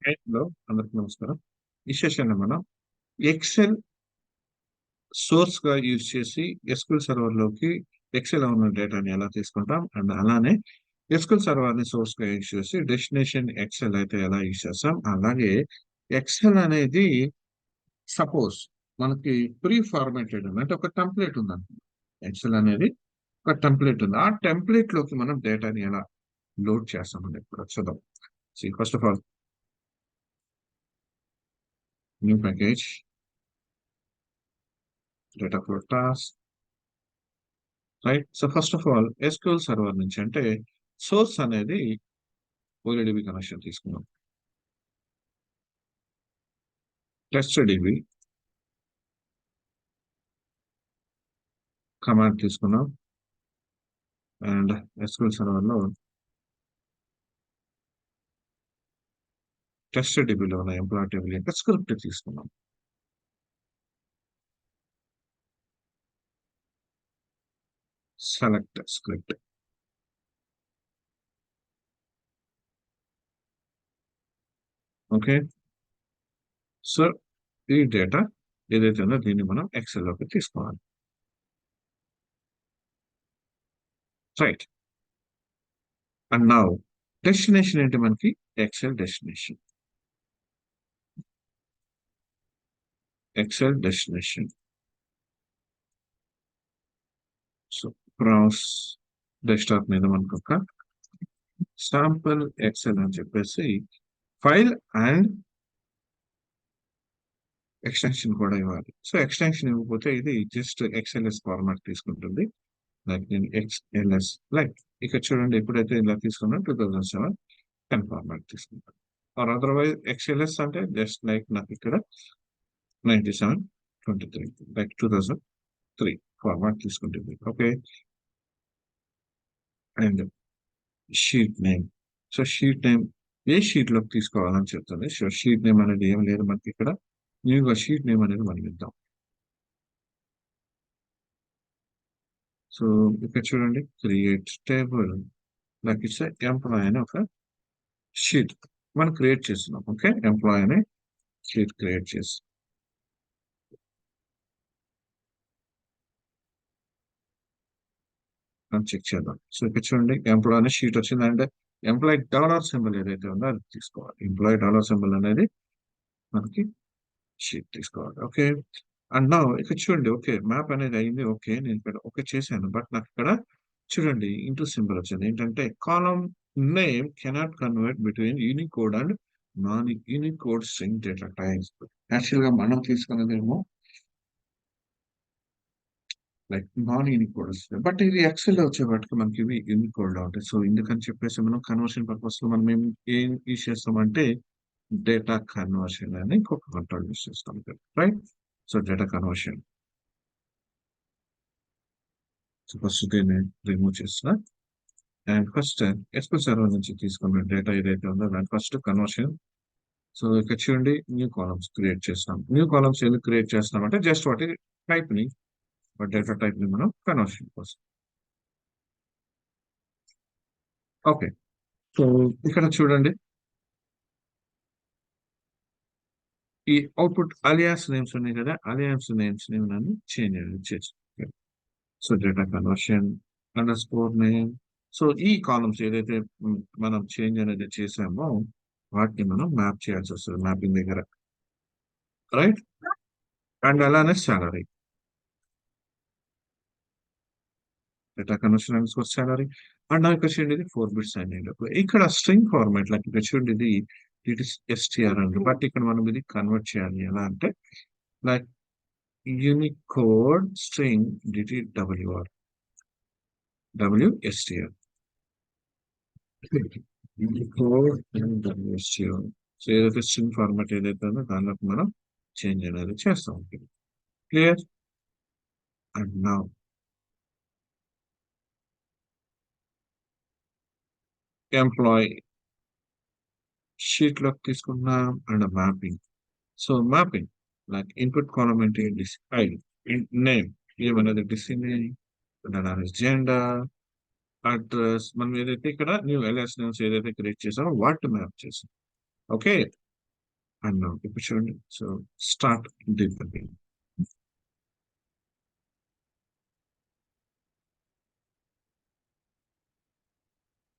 Hello అందరికి నమస్కారం. ఈ సెషన్‌లో మనం ఎక్సెల్ సోర్స్‌గా యూజ్ చేసి ఎస్‌క్యూఎల్ సర్వర్‌లోకి ఎక్సెల్‌లో ఉన్న డేటాని ఎలా తీసుకుంటాం అండ్ అలానే ఎస్‌క్యూఎల్ సర్వర్‌ని సోర్స్‌గా యూజ్ చేసి డెస్టినేషన్ ఎక్సెల్ అయితే ఎలా యూజ్ చేస్తాం. అలాగే ఎక్సెల్ అనేది సపోజ్ మనకి ప్రీ ఫార్మాటెడ్ అంటే ఒక టెంప్లేట్ ఉందనుకుందాం. ఎక్సెల్ అనేది ఒక టెంప్లేట్ ఉంది. ఆ టెంప్లేట్‌లోకి మనం డేటాని ఎలా లోడ్ చేస్తామని ఇప్పుడు చూద్దాం. First of all new package data flow task right. So first of all SQL server నుంచి అంటే సోర్స్ అనేది ఓఎల్డిబి కనెక్షన్ తీసుకున్నాం. టెస్ట్ డిబి కమాండ్ తీసుకున్నాం అండ్ ఎస్క్యూఎల్ సర్వర్ లో టెస్ట్ డిబిలో ఉన్న ఎంప్లాయ్ టేబుల్ యొక్క స్క్రిప్ట్ తీసుకున్నాం. Select script. ఓకే. సో ఈ డేటా ఏదైతే ఉందో దీన్ని మనం ఎక్సెల్ లోకి తీసుకోవాలి. రైట్. అండ్ నౌ డెస్టినేషన్ ఏంటి మనకి? Excel destination. Excel destination. So browse desktop మీద మనకు ఒక శాంపుల్ ఎక్సెల్ అని చెప్పేసి ఫైల్ అండ్ ఎక్స్టెన్షన్ కూడా ఇవ్వాలి. సో ఎక్స్టెన్షన్ ఇవ్వకపోతే ఇది జస్ట్ ఎక్స్ఎల్ఎస్ ఫార్మాట్ తీసుకుంటుంది. లైక్ నేను ఎక్స్ఎల్ఎస్ లైక్ ఇక్కడ చూడండి, ఎప్పుడైతే ఇలా తీసుకున్నా 2007 10 ఫార్మాట్ తీసుకుంటాను. ఆర్ అదర్వైజ్ ఎక్స్ఎల్ఎస్ అంటే జస్ట్ లైక్ నాకు ఇక్కడ 9723 లైక్ 2003 ఫార్మాట్ తీసుకుంటుంది. Okay. And sheet name. So sheet name A sheet లోకి తీసుకోవాలని చెప్తుంది. సో షీట్ నేమ్ అనేది ఏం లేదు మనకి ఇక్కడ. న్యూగా షీట్ నేమ్ అనేది మనం ఇద్దాం. సో ఇక్కడ చూడండి, క్రియేట్ టేబుల్ నాకు ఇస్తే ఎంప్లాయ్ అని ఒక షీట్ మనం క్రియేట్ చేస్తున్నాం. ఓకే, ఎంప్లాయ్ అనే షీట్ క్రియేట్ చేసి మనం చెక్ చేద్దాం. సో ఇక్కడ చూడండి, ఎంప్లాయ్ అనే షీట్ వచ్చింది అండ్ ఎంప్లాయ్ డాలర్ సింబల్ ఏదైతే ఉందో అది తీసుకోవాలి. ఎంప్లాయ్ డాలర్ సింబల్ అనేది మనకి షీట్ తీసుకోవాలి. ఓకే. అండ్ నా ఇక్కడ చూడండి, ఓకే మ్యాప్ అనేది అయింది. ఓకే, నేను ఇక్కడ ఓకే చేశాను. బట్ నాకు ఇక్కడ చూడండి ఇంటూ సింబల్ వచ్చింది. ఏంటంటే column name cannot convert between Unicode and non Unicode string data types. Actual గా మనం తీసుకున్నదేమో లైక్ నాన్ యూనికోడ్ వస్తుంది, బట్ ఇది ఎక్సెల్ వచ్చేవాటికి మనకి ఇవి యూనికోడ్ లో ఉంటాయి. సో ఇందుకని చెప్పేసి మనం కన్వర్షన్ పర్పస్ లో మనం ఏం యూజ్ చేస్తామంటే డేటా కన్వర్షన్ అని ఇంకొక కంట్రోల్ యూజ్ చేస్తాం. Right. So data conversion. So first దీన్ని రిమూవ్ చేసిన అండ్ ఫస్ట్ ఎస్క్యూఎల్ సర్వర్ నుంచి తీసుకున్న డేటా ఏదైతే ఉందో దాని ఫస్ట్ కన్వర్షన్. సో ఇక్కడ చూడండి, న్యూ కాలమ్స్ క్రియేట్ చేస్తాం. న్యూ కాలమ్స్ ఎందుకు క్రియేట్ చేస్తాం అంటే జస్ట్ వాటి టైప్ ని, డేటా టైప్ ని మనం కన్వర్షన్ కోసం. ఓకే. సో ఇక్కడ చూడండి, ఈ అవుట్పుట్ అలియాస్ నేమ్స్ ఉన్నాయి కదా, అలియాస్ నేమ్స్ ని మనం చేంజ్ చేస్తాం. So data conversion under score name. So ఈ కాలమ్స్ ఏదైతే మనం చేంజ్ అనేది చేసామో వాటిని మనం మ్యాప్ చేయాల్సి వస్తుంది మ్యాపింగ్ దగ్గర. రైట్. అండ్ అలానే salary, data conversion and score salary. And నాకు ఇక్కడ చూడండి, ఇది 4 బిట్స్ అయినాయి. ఇక్కడ స్ట్రింగ్ ఫార్మాట్ లైక్ ఇక్కడ చూడండి, ఇది ఇట్ ఇస్ ఎస్టిఆర్ అండి. బట్ ఇక్కడ మనం ఇది కన్వర్ట్ చేయాలి ఎలా అంటే like unicode string DTWR WSTR unicode and WSTR. So ఏదైతే స్ట్రింగ్ ఫార్మాట్ ఏదైతే ఉందో దానిలోకి మనం చేంజ్ అనేది చేస్తాం. Clear. And now employee sheet లోకి తీసుకున్నాం and mapping. So mapping like input column అంటే ఐడి నేమ్ ఏమన్నది డిసిని జెండర్ అడ్రస్ మనం ఏదైతే ఇక్కడ న్యూ ఎల్ఎస్ నేమ్స్ ఏదైతే క్రియేట్ చేసామో వాటి మ్యాప్ చేసాం. ఓకే. అన్నోన్. ఇప్పుడు చూడండి. So start debugging.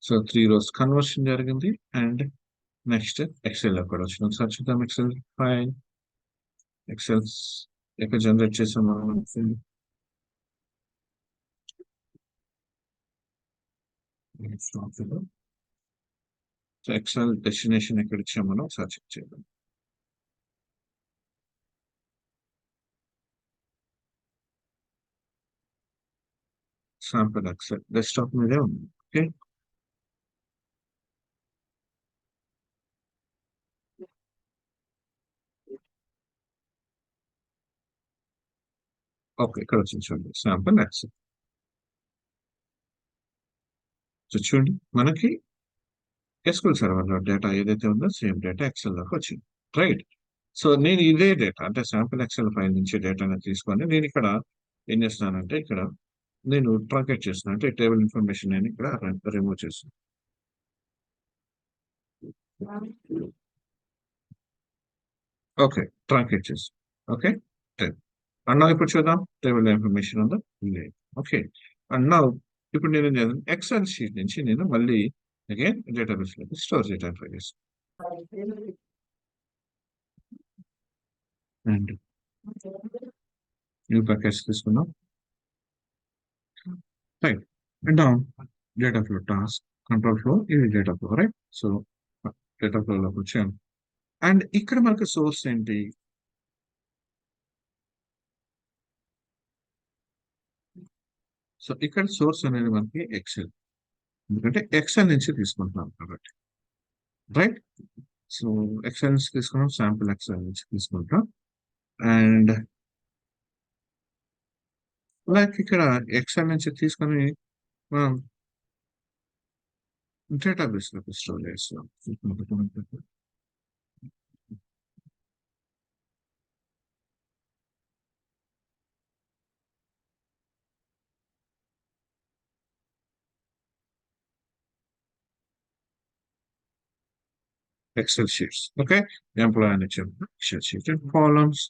So 3 rows conversion జరిగింది. అండ్ నెక్స్ట్ ఎక్సెల్ లో కూడా వచ్చింది. ఒకసారి చూద్దాం. ఎక్సెల్ ఫైల్, ఎక్సెల్స్ ఎక్కడ జనరేట్ చేసాం మనం. సో ఎక్సెల్ డెస్టినేషన్ ఎక్కడ ఇచ్చాం మనం ఒకసారి చెక్ చేద్దాం. శాంపుల్ ఎక్సెల్ డెస్క్టాప్ మీదే ఉంది. ఓకే, ఓకే, ఇక్కడ వచ్చింది చూడండి శాంపుల్ ఎక్సెల్. సో చూడండి మనకి ఎస్క్యూఎల్ సర్వర్లో డేటా ఏదైతే ఉందో సేమ్ డేటా ఎక్సెల్ లోకి వచ్చింది. రైట్. సో నేను ఇదే డేటా అంటే శాంపుల్ ఎక్సెల్ ఫైల్ నుంచి డేటాని తీసుకొని నేను ఇక్కడ ఏం చేస్తున్నానంటే ఇక్కడ నేను ట్రాకెట్ చేస్తున్నాను. అంటే టేబుల్ ఇన్ఫర్మేషన్ నేను ఇక్కడ రిమూవ్ చేస్తున్నాను. ఓకే, ట్రాకెట్ చేస్తాను. ఓకే, అండ్ ఇప్పుడు చూద్దాం టేబుల్ ఇన్ఫర్మేషన్ ఉందో లేదు. ఓకే, అండ్ ఇప్పుడు నేను ఎక్సెల్ షీట్ నుంచి నేను మళ్ళీ అగైన్ డేటాబేస్ లోకి స్టోర్ చేయడానికి ట్రై చేస్తాను. అండ్ న్యూ ప్యాకేజ్ తీసుకున్నాం. Right. And data flow task control flow, ఇది data flow. Right. So data ఫ్లోలోకి వచ్చాను. అండ్ ఇక్కడ మనకు సోర్స్ ఏంటి? సో ఇక్కడ సోర్స్ అనేది మనకి ఎక్సెల్, ఎందుకంటే ఎక్సెల్ నుంచి తీసుకుంటున్నాం కాబట్టి. రైట్. సో ఎక్సెల్ నుంచి తీసుకున్నాం, శాంపుల్ ఎక్సెల్ నుంచి తీసుకుంటాం. అండ్ లైక్ ఇక్కడ ఎక్సెల్ నుంచి తీసుకొని మనం డేటాబేస్ లోకి స్టోర్ చేస్తాం. XL sheets. ఓకే, ఎంప్లాయ్ అని చెప్పి Excel sheet and columns.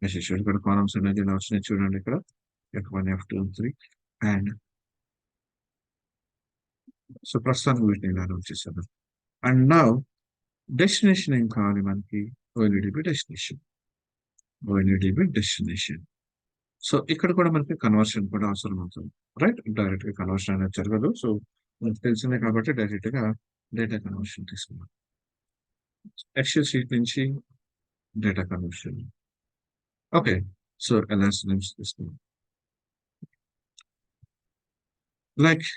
Message sheet ఇక్కడ కాలమ్స్ అనేది ఇలా వచ్చినాయి చూడండి. ఇక్కడ F1, F2, 3 అండ్ సో ప్రస్తుతానికి వీటిని ఇలా వచ్చేసాను. అండ్ నా డెస్టినేషన్ ఏం కావాలి మనకి? ఓఎల్ఈడిబి డెస్టినేషన్, ఓఎల్ఈడిబి డెస్టినేషన్. సో ఇక్కడ కూడా మనకి కన్వర్షన్ కూడా అవసరం అవుతుంది. రైట్. డైరెక్ట్ గా కన్వర్షన్ అనేది జరగదు. సో మనకు తెలిసిందే కాబట్టి డైరెక్ట్ గా డేటా కన్వర్షన్ తీసుకున్నాం. ఎక్సెల్ షీట్ నుంచి data conversion. Okay, so LS నుంచి తీసుకున్నాం. లైక్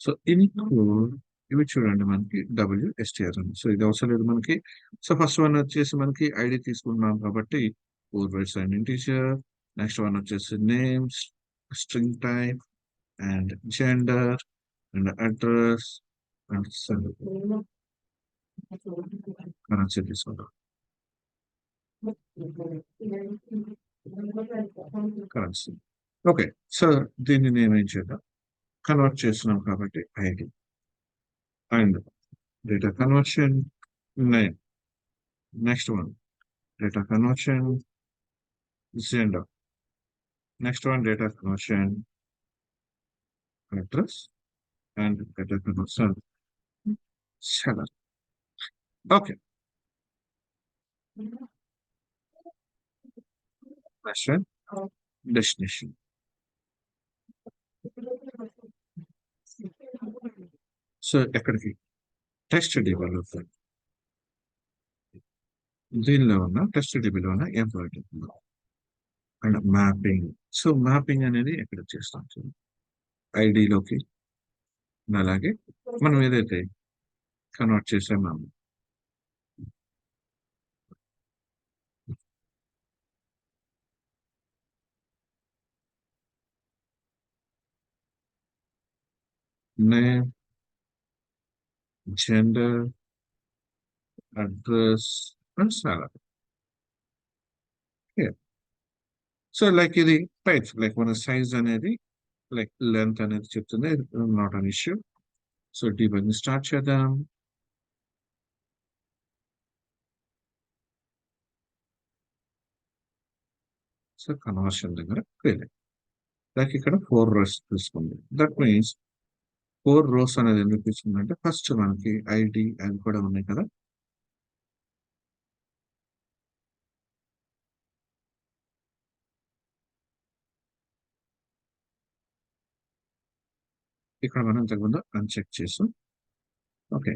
సో ఇన్క్లూడ్, ఇవి చూడండి మనకి WSTR ఉంది. సో ఇది అవసరం లేదు మనకి. సో ఫస్ట్ వన్ వచ్చేసి మనకి ఐడి తీసుకున్నాం కాబట్టి 4 అండ్ ఇంటీజర్. నెక్స్ట్ వన్ వచ్చేసి names, string type and gender and address and currency తీసుకుంటాం. కరెన్సీ. ఓకే, సో దీన్ని నేను ఏం చేద్దాం, కన్వర్ట్ చేస్తున్నాం కాబట్టి ID and data conversion name. Next one, data conversion gender. Next one, data conversion address and data conversion seller. Okay, next one, destination. So ఎక్కడికి? Test developer. దీనిలో ఉన్న టెస్ట్ డిబిలో ఉన్న employee and mapping. So mapping అనేది ఎక్కడ చేస్తాం? ఐడిలోకి, అలాగే మనం ఏదైతే కన్వర్ట్ చేసామో name, gender, address and salary. So like ఇది టైప్స్, లైక్ మన సైజ్ అనేది లైక్ లెంత్ అనేది చెప్తుంది, not an issue. So debugging start చేద్దాం. సో కన్వర్షన్ దగ్గర ఫెయిల్. లైక్ ఇక్కడ 4 rows తీసుకుంది. దట్ మీన్స్ 4 rows అనేది ఎందుకు తీసుకుందంటే ఫస్ట్ మనకి ఐడి అవి కూడా ఉన్నాయి కదా. ఇక్కడ మనం ఇంతకుముందు అన్చెక్ చేసాం. ఓకే,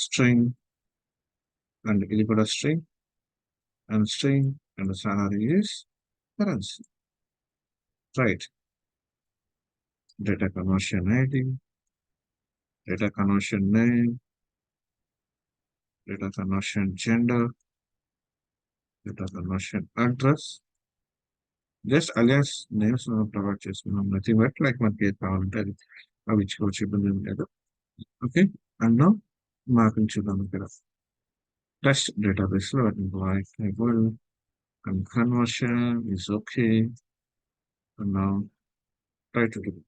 స్ట్రింగ్ అండ్ ఇది కూడా string and string and salary is currency, right? Data conversion ID, data conversion name, data conversion gender, data conversion address. Just alias names provide చేసుకున్నాం, నథింగ్ బట్ లైక్ మనకి ఏది కావాలంటే అది అవి ఇచ్చుకోవచ్చు, ఇబ్బంది ఏం లేదు. ఓకే, అండ్ నౌ మార్కింగ్ చూద్దాం ఇక్కడ. టెస్ట్ డేటాబేస్ లో employee table and conversion is okay. And now try to do it.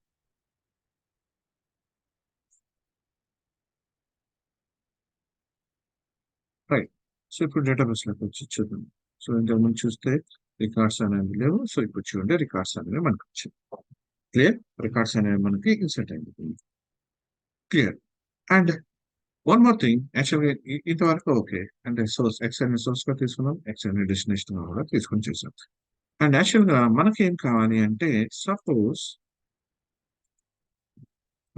Right. So ఇప్పుడు డేటాబేస్ లోకి వచ్చి చూద్దాం. సో ఇంతకుముందు చూస్తే రికార్డ్స్ అనేవి లేవు. సో ఇప్పుడు చూడండి రికార్డ్స్ అనేవి మనకు వచ్చింది. క్లియర్, రికార్డ్స్ అనేవి మనకి ఇన్సర్ట్ అయిపోతుంది. Clear. And one more thing, యాక్చువల్గా ఇంతవరకు ఓకే. అంటే సోర్స్ ఎక్స్ అనే సోర్స్ గా తీసుకున్నాం, ఎక్స్ అనే డెస్టినేషన్ కూడా తీసుకొని చేసాం. అండ్ యాక్చువల్గా మనకి ఏం కావాలి అంటే సపోజ్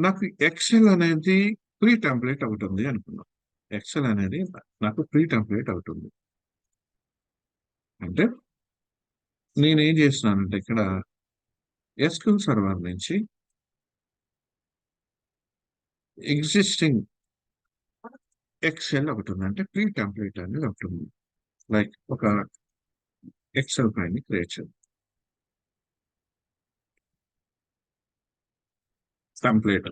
నాకు ఎక్సెల్ అనేది ప్రీ టెంప్లెట్ ఒకటి ఉంది అనుకున్నాం. ఎక్సెల్ అనేది నాకు ప్రీ టెంప్లెట్ ఒకటి ఉంది. అంటే నేనేం చేస్తున్నానంటే ఇక్కడ ఎస్క్యూఎల్ సర్వర్ నుంచి ఎగ్జిస్టింగ్ ఎక్సెల్ ఒకటి ఉంది, అంటే ప్రీ టెంప్లెట్ అనేది ఒకటి ఉంది. లైక్ ఒక ఎక్సెల్ ఫైల్ ని క్రియేట్ చేద్దాం. Template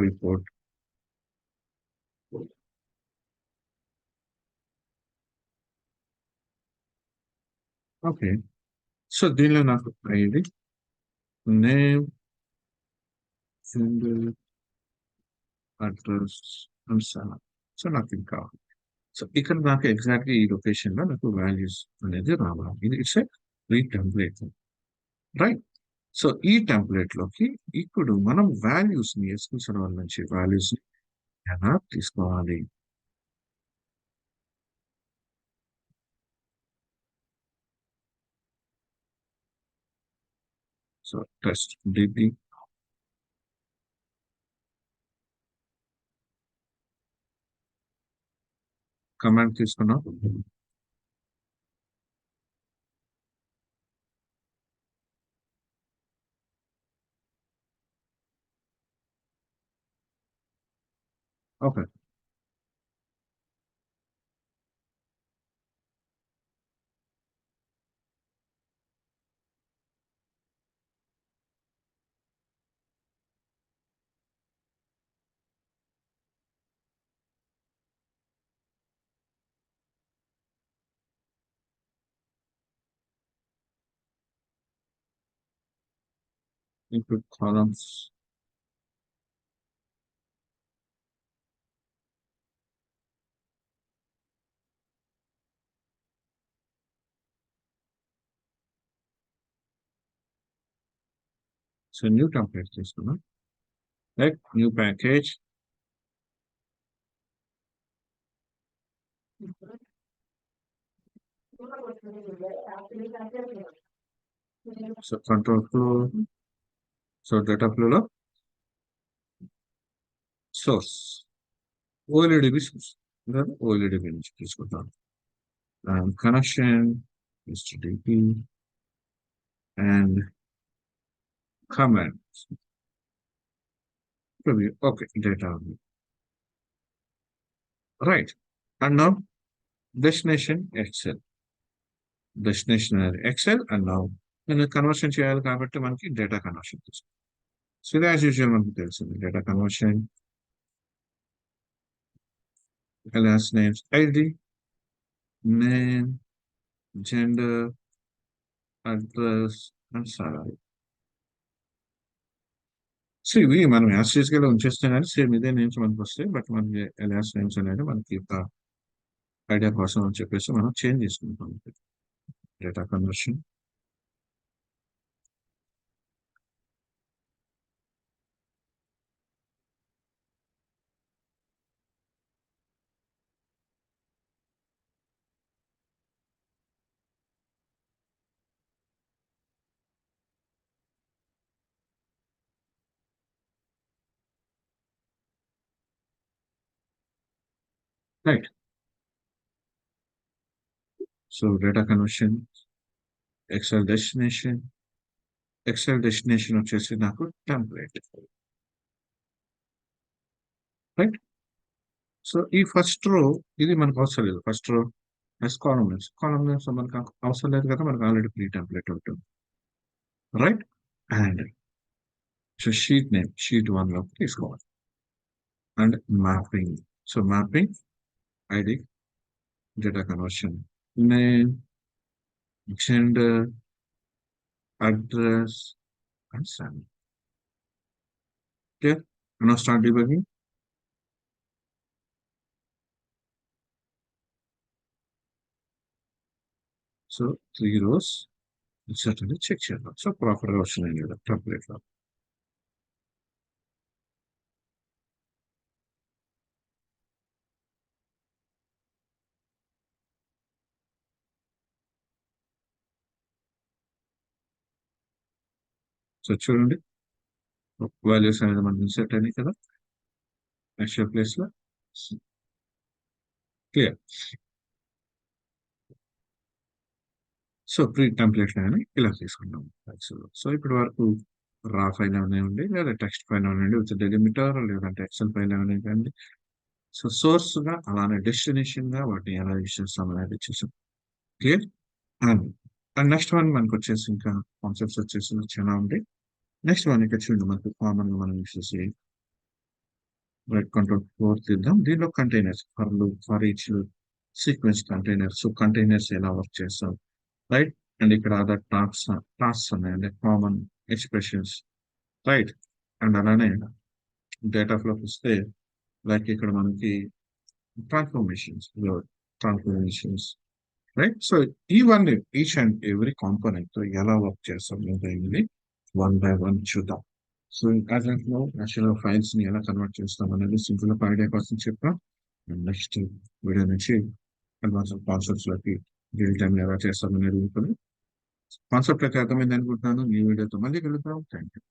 report. ఓకే, సో దీనిలో నాకు ID, name, single, address and sir. So నాకు ఇది కావాలి. సో ఇక్కడ నాకు ఎగ్జాక్ట్లీ ఈ లొకేషన్ లో నాకు వాల్యూస్ అనేది రావాలి. ఇది it's a pre template, right? So ఈ టెంప్లెట్ లోకి ఇప్పుడు మనం వాల్యూస్ ని ఎస్క్యూఎల్ సర్వర్ నుంచి వాల్యూస్ ని ఎలా తీసుకోవాలి? సో టెస్ట్ డిబి కమాండ్ తీసుకున్నాం. ఓకే, ఇప్పుడు కాలమ్స్. సో న్యూ టెంప్లెట్ తీసుకున్నాం, like new package. So control flow. So data ఫ్లోలో సోర్స్ OLEDB source. OLEDB నుంచి తీసుకుంటాం. And connection, HTTP, and command. Okay, data. Right. And now destination Excel. Destination Excel and now నేను conversion చేయాలి కాబట్టి మనకి data conversion తీసుకుంటాం. So ఇది as usual మనకి తెలిసింది data conversion alias names ID, name, gender, address, and salary. So ఇవి మనం యాజ్ గా ఉంచేస్తే కానీ సేమ్ ఇదే నేమ్స్ మనకి వస్తాయి బట్ మనకి alias నేమ్స్ అనేది మనకి ఒక ఐడియా కోసం అని చెప్పేసి మనం చేంజ్ చేసుకుంటాం data conversion. Right. So data conversion Excel destination వచ్చేసి నాకు టెంప్లెట్. రైట్. సో ఈ ఫస్ట్ రో ఇది మనకు అవసరం లేదు. ఫస్ట్ రో కాలమ్ నేమ్స్ మనకు అవసరం లేదు కదా, మనకు ఆల్రెడీ ప్రీ టెంప్లెట్ ఉంటుంది. రైట్. అండ్ సో షీట్ 1 లోకి తీసుకోవాలి. And mapping. So mapping ID, data conversion, name, gender, address, and salary. Clear? Now start debugging. So 3 rows certainly check చేద్దాం. So proper version అయింది కదా టెంప్లెట్ లో. So చూడండి values అనేది మనకి ఇన్సర్ట్ అయినాయి కదా యాక్చువల్ ప్లేస్ లో. క్లియర్. సో ప్రీ టెంప్లెట్ అని ఇలా తీసుకున్నాం యాక్చువల్. సో ఇప్పటి వరకు రా ఫైల్ అవనివ్వండి లేదా టెక్స్ట్ ఫైల్ అవనివ్వండి విత్ డెలిమిటర్ లేదంటే ఎక్సెల్ ఫైల్ అవనివ్వండి. సో సోర్స్ గా అలానే డెస్టినేషన్ గా వాటిని ఎలా యూజ్ చేస్తాం అనేది చూసాం. Clear. And and next one మనకు వచ్చేసి ఇంకా కాన్సెప్ట్స్ వచ్చేసి చాలా ఉంటాయి. నెక్స్ట్ వన్ ఇక్కడ చూడండి మనకు కామన్ గా మనం యూజ్ చేసి రైట్ కంట్రోల్ 4 తీద్దాం. దీనిలో containers for each sequence containers. So containers ఎలా వర్క్ చేస్తాం. రైట్. అండ్ ఇక్కడ అదర్ టాస్క్స్ ఉన్నాయండి, కామన్ ఎక్స్ప్రెషన్స్. రైట్. అండ్ అలానే డేటా ఫ్లోకి వస్తే లైక్ ఇక్కడ మనకి ట్రాన్స్ఫర్మేషన్స్. రైట్. సో ఇవన్నీ ఈచ్ అండ్ ఎవ్రీ కాంపోనెంట్ తో ఎలా వర్క్ చేస్తాం అనేది వన్ బై వన్ చూద్దాం. సో యాజ్ లో యాక్చువల్గా ఫైల్స్ ని ఎలా కన్వర్ట్ చేస్తాం అనేది సింపుల్ గా ఐడియా కోసం చెప్పాం. నెక్స్ట్ వీడియో నుంచి అడ్వాన్స్ కాన్సెప్ట్స్ లోకి రియల్ టైం ఎలా చేస్తాం అనేది ఉంటుంది. కాన్సెప్ట్ అయితే అర్థమైంది అనుకుంటున్నాను. ఈ వీడియోతో మళ్ళీ కలుద్దాం. Thank you.